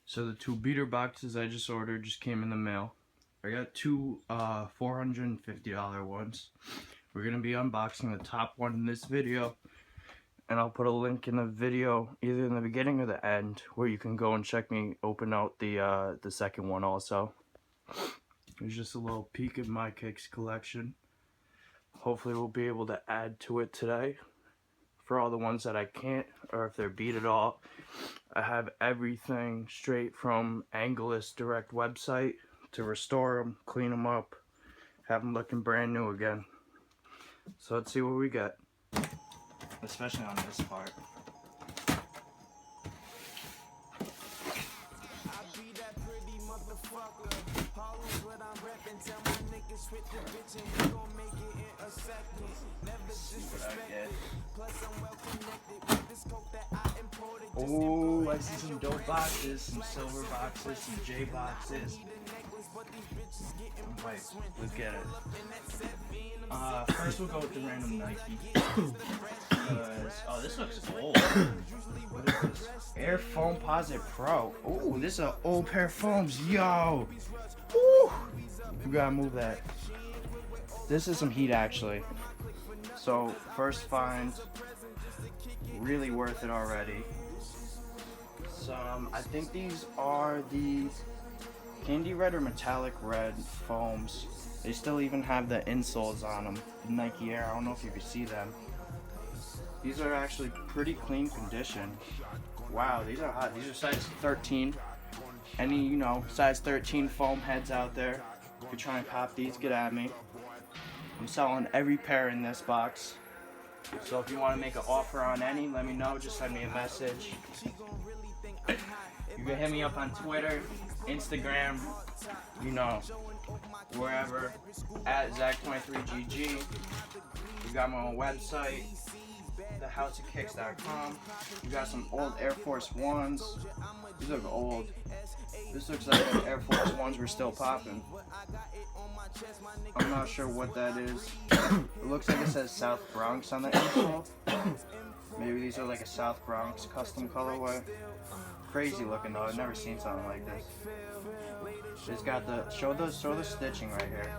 So the two beater boxes I just ordered just came in the mail. I got two $450 ones. We're going to be unboxing the top one in this video. And I'll put a link in the video, either in the beginning or the end, where you can go and check me open out the second one also. There's just a little peek at my kicks collection. Hopefully we'll be able to add to it today. For all the ones that I can't, or if they're beat at all, I have everything straight from Angelus Direct website to restore them, clean them up, have them looking brand new again. So let's see what we get, especially on this part. Oh, I see some dope boxes, some silver boxes, some J boxes. Wait, let's get it. First we'll go with the random Nike. Oh, this looks old. What is this? Air Foamposite Pro. Oh, this is an old pair of foams. Yo! Woo! You gotta move that. This is some heat actually. So, first find. Really worth it already. I think these are the candy red or metallic red foams. They still even have the insoles on them. Nike Air, I don't know if you can see them. These are actually pretty clean condition. Wow, these are hot. These are size 13. Any, size 13 foam heads out there, if you're trying to cop these, get at me. I'm selling every pair in this box. So if you want to make an offer on any, let me know. Just send me a message. You can hit me up on Twitter, Instagram, wherever, at Zach23GG. We got my own website, thehouseofkicks.com. We got some old Air Force Ones. These look old. This looks like the Air Force Ones were still popping. I'm not sure what that is. It looks like it says South Bronx on the insole. Maybe these are like a South Bronx custom colorway. Crazy looking though. I've never seen something like this. It's got the show the stitching right here.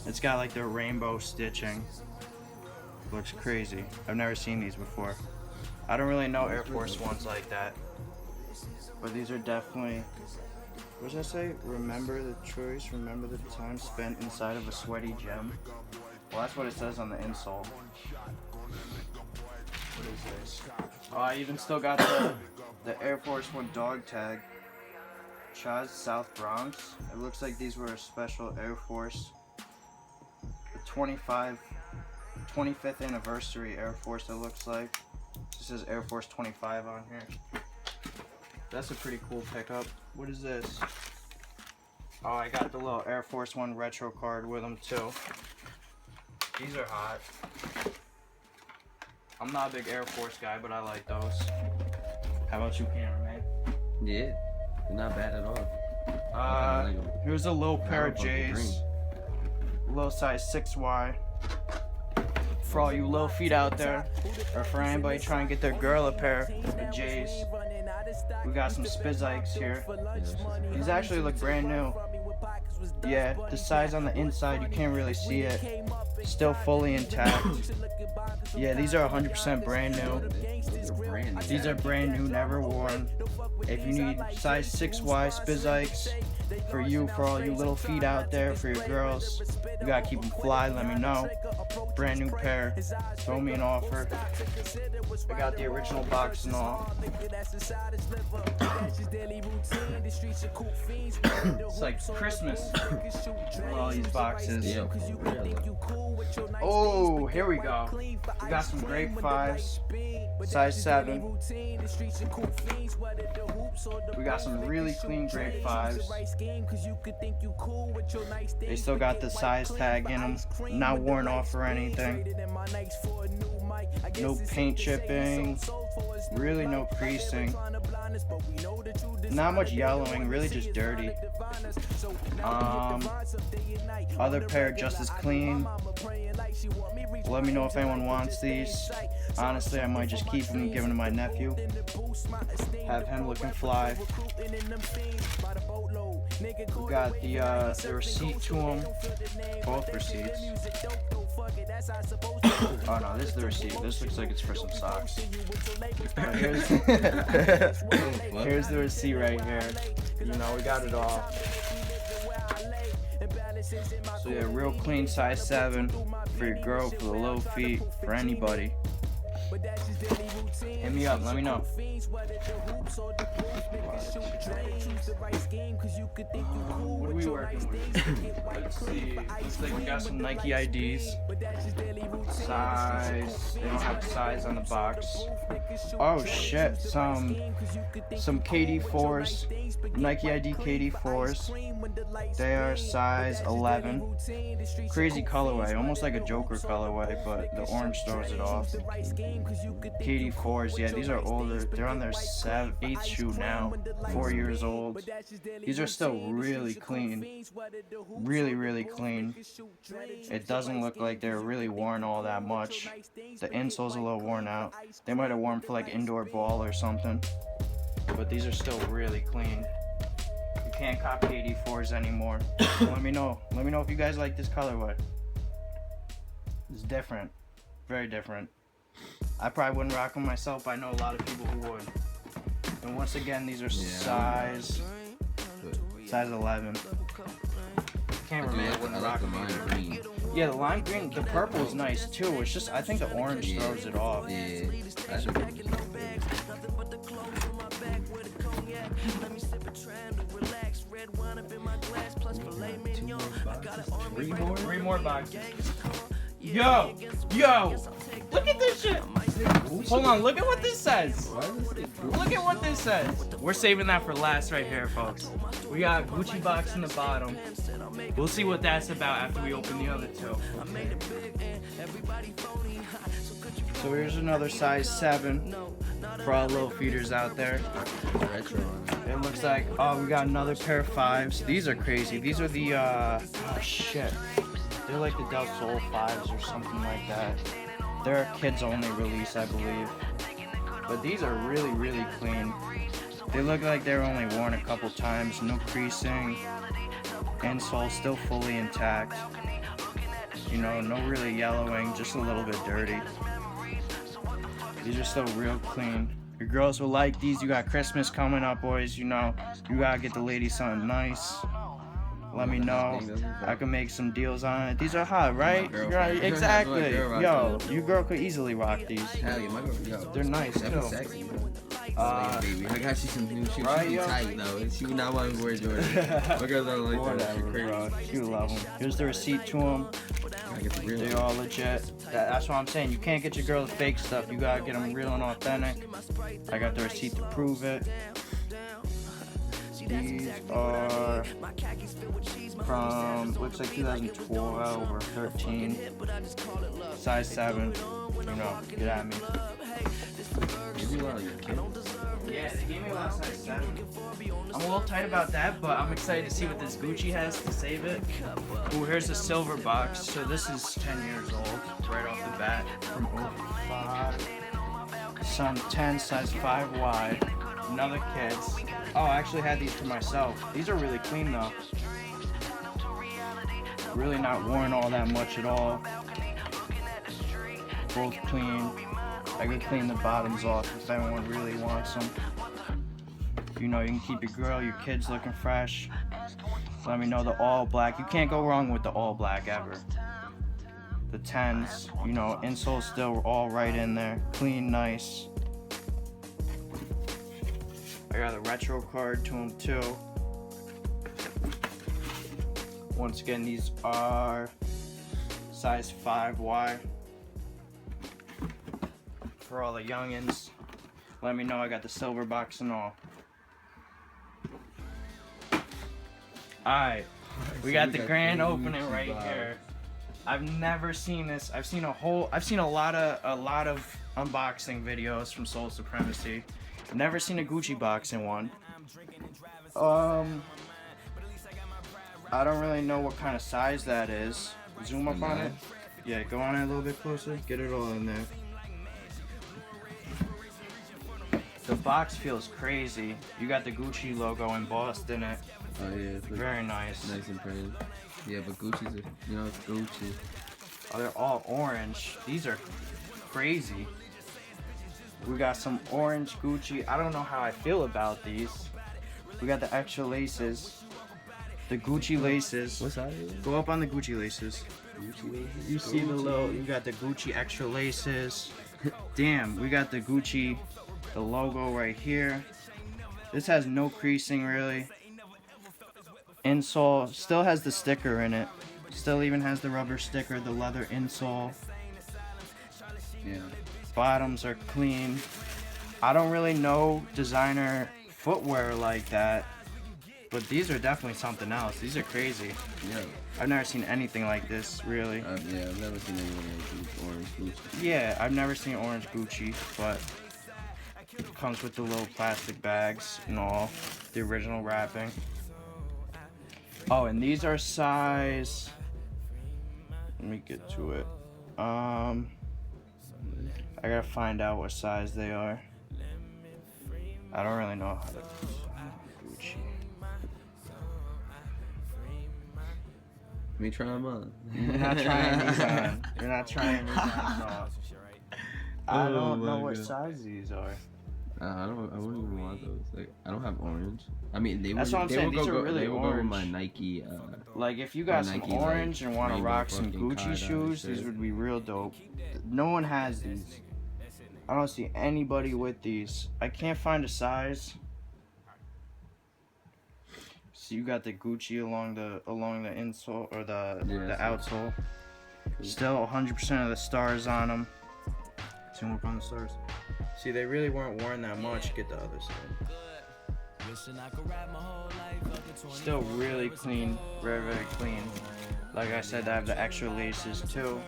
It's got like the rainbow stitching. Looks crazy. I've never seen these before. I don't really know Air Force Ones like that. But these are definitely, what does that say? Remember the choice, remember the time spent inside of a sweaty gym. Well, that's what it says on the insole. What is this? Oh, I even still got the Air Force One dog tag. Chaz South Bronx. It looks like these were a special Air Force. The 25th anniversary Air Force, it looks like. It says Air Force 25 on here. That's a pretty cool pickup. What is this? Oh, I got the little Air Force One retro card with them too. These are hot. I'm not a big Air Force guy, but I like those. How about you, cameraman? Yeah, not bad at all. Here's a little pair of J's. Little size 6Y. For all you little feet out there, or for anybody trying to get their girl a pair of J's. We got some Spizikes here. These actually look brand new. Yeah, the size on the inside, you can't really see it. Still fully intact. Yeah, these are 100% brand new. These are brand new, never worn. If you need size 6Y Spizikes, for all you little feet out there, for your girls, you gotta keep them fly, let me know. Brand new pair. Throw me an offer. I got the original box and all. It's like Christmas with all these boxes. Yeah. Oh, here we go. We got some grape 5s, size 7. We got some really clean grape 5s. They still got the size tag in them, not worn off or anything. No paint chipping, Really no creasing. Not much yellowing, really just dirty. Other pair just as clean. Let me know if anyone wants these. Honestly, I might just keep them and give them to my nephew. Have him looking fly. We got the receipt to them. Both receipts. Oh no, this is the receipt. This looks like it's for some socks. Here's the receipt right here. You know, we got it all. So yeah, real clean size 7 for your girl, for the low feet, for anybody. Hit me up, let me know. What are we working with? Let's see. Looks like we got some Nike IDs. Size. They don't have size on the box. Oh shit. Some KD4s. Nike ID KD4s. They are size 11. Crazy colorway, almost like a Joker colorway, but the orange throws it off. KD4s, yeah, these are older. They're on their 8th shoe now, 4 years old. These are still really clean, really clean. It doesn't look like they're really worn all that much. The insole's a little worn out. They might have worn for like indoor ball or something, but these are still really clean. You can't cop KD4s anymore. Let me know if you guys like this colorway. It's different, very different. I probably wouldn't rock them myself, but I know a lot of people who would. And once again, these are size 11. Can't remember. I wouldn't rock them either. Yeah, the lime green, the purple is nice too. It's just, I think the orange throws it off. Yeah. Three more boxes. Yo! Look at this shit! Hold on, look at what this says. Look at what this says. We're saving that for last right here, folks. We got Gucci box in the bottom. We'll see what that's about after we open the other two. So here's another size 7 for all low feeders out there. It looks like, oh, we got another pair of 5s. These are crazy. These are the, oh shit. They're like the Del Sol 5s or something like that. They're a kids only release, I believe. But these are really clean. They look like they're only worn a couple times. No creasing. Insole still fully intact. You know, no really yellowing, just a little bit dirty. These are still real clean. Your girls will like these. You got Christmas coming up, boys. You know, you gotta get the ladies something nice. Let me know. I can make some deals on it. These are hot, right? Right, exactly. Yo, your girl could easily rock these. Hell yeah, my girl, yo. They're nice too. Sexy, baby, I got you some new shoes. Right, she tight though. She would not want to wear Jordan. My girls don't like whatever, bro. You love them. Here's the receipt to them. They're all legit. That's what I'm saying. You can't get your girl the fake stuff. You gotta get them real and authentic. I got the receipt to prove it. These are from, looks like 2012 or 13, size 7, you know, get at me. Yeah, they gave me a lot of size 7. I'm a little tight about that, but I'm excited to see what this Gucci has to save it. Ooh, here's the silver box. So this is 10 years old, right off the bat, from 05. Some 10, size 5 wide. Another kids. Oh, I actually had these for myself. These are really clean though. Really not worn all that much at all. Both clean. I can clean the bottoms off if anyone really wants them. You know, you can keep your girl, your kids looking fresh. Let me know the all black. You can't go wrong with the all black ever. The 10s, you know, insole still all right in there. Clean, nice. I got a retro card to them too. Once again, these are size 5Y. For all the youngins, let me know. I got the silver box and all. Alright, we got the grand opening right here. I've never seen this. I've seen a lot of unboxing videos from Soul Supremacy. Never seen a Gucci box in one. I don't really know what kind of size that is. Zoom up on it. Yeah, go on it a little bit closer. Get it all in there. The box feels crazy. You got the Gucci logo embossed in it. Oh yeah, it's very nice. Nice and pretty. Yeah, but Gucci's, it's Gucci. Oh, they're all orange. These are crazy. We got some orange Gucci. I don't know how I feel about these. We got the extra laces. The Gucci laces. What size is it? Go up on the Gucci laces. Gucci laces? You see the low, you got the Gucci extra laces. Damn, we got the Gucci, the logo right here. This has no creasing really. Insole still has the sticker in it. Still even has the rubber sticker, the leather insole. Yeah. Bottoms are clean. I don't really know designer footwear like that, but these are definitely something else. These are crazy. Yeah. I've never seen anything like this, really. Yeah, I've never seen anyone like these orange Gucci. Yeah, I've never seen orange Gucci, but it comes with the little plastic bags and all, the original wrapping. Oh, and these are size. Let me get to it. I gotta find out what size they are. I don't really know how to. Gucci. Let me try them on. You're not trying these on. You're not trying these on. No. I don't know what size these are. I wouldn't even want those. Like, I don't have orange. I mean, That's what I'm saying. These are really they will go with orange. my Nike. Like, if you got some Nike, orange like, and want to rainbow rock some fucking Gucci tie-dye shoes, shit. these would be real dope. No one has these. I don't see anybody with these. I can't find a size. So you got the Gucci along the insole or the outsole. Still 100% of the stars on them. Zoom up on the stars. See, they really weren't worn that much. Get the other side. Still really clean, very, very clean. Like I said, I have the extra laces too.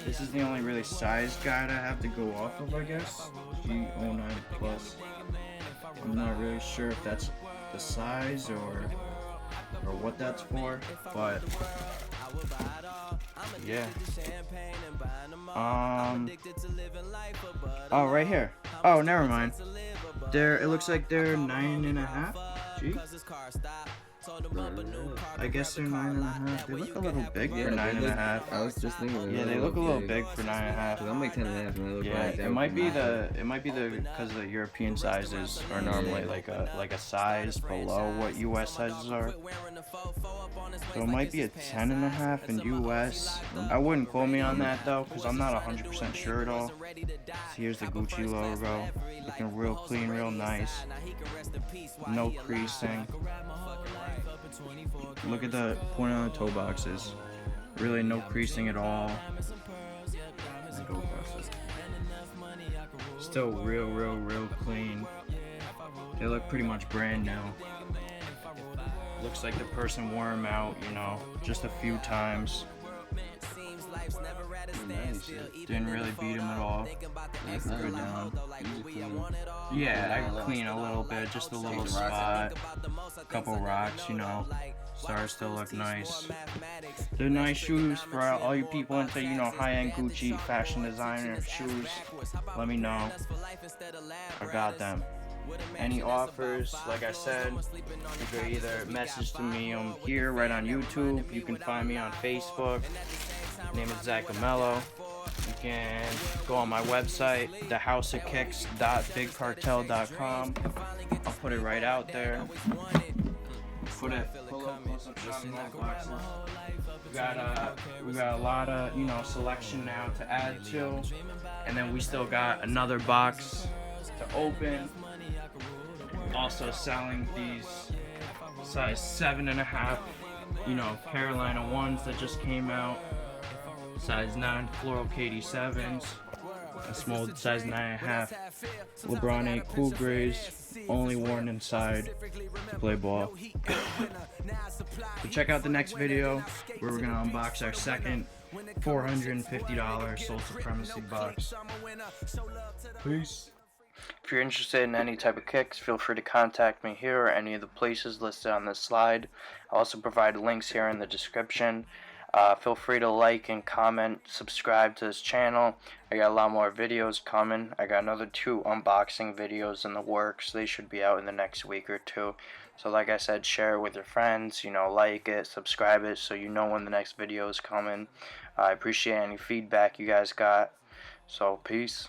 This is the only really size guide I have to go off of, I guess. G09 Plus. I'm not really sure if that's the size or what that's for, but yeah. Oh, right here. Oh, never mind. It looks like they're 9.5. Gee. I guess they're 9.5. They look a little big for 9.5. I was just thinking. Yeah, they look a little big for 9.5. I'm like 10.5, and they look yeah, it might be because the European sizes are normally like a size below what US sizes are. So it might be a 10.5 in US. I wouldn't quote me on that though, because I'm not 100% sure at all. So here's the Gucci logo, looking real clean, real nice. No creasing. Look at the point on the toe boxes. Really no creasing at all. Go across it. Still real clean. They look pretty much brand new. Looks like the person wore them out, just a few times. Didn't really beat him at all. Good down. Yeah, I clean a little bit, just a little spot. Couple rocks, Stars still look nice. They're nice shoes for all you people into, high-end Gucci fashion designer shoes. Let me know. I got them. Any offers, like I said, you can either message to me here right on YouTube. You can find me on Facebook. My name is Zach Amello. You can go on my website, thehouseofkicks.bigcartel.com. I'll put it right out there. Pull up we got a lot of selection now to add to, and then we still got another box to open. Also selling these size 7.5 Carolina ones that just came out, size 9 floral KD7s, a small size 9.5. LeBron 8 Cool Grays, only worn inside to play ball. So check out the next video where we're gonna unbox our second $450 Soul Supremacy box. Peace. If you're interested in any type of kicks, feel free to contact me here or any of the places listed on this slide. I also provide links here in the description. Feel free to like and comment, subscribe to this channel. I got a lot more videos coming. I got another 2 unboxing videos in the works. They should be out in the next week or 2. So like I said, share it with your friends, like it, subscribe it so you know when the next video is coming. I appreciate any feedback you guys got. So peace.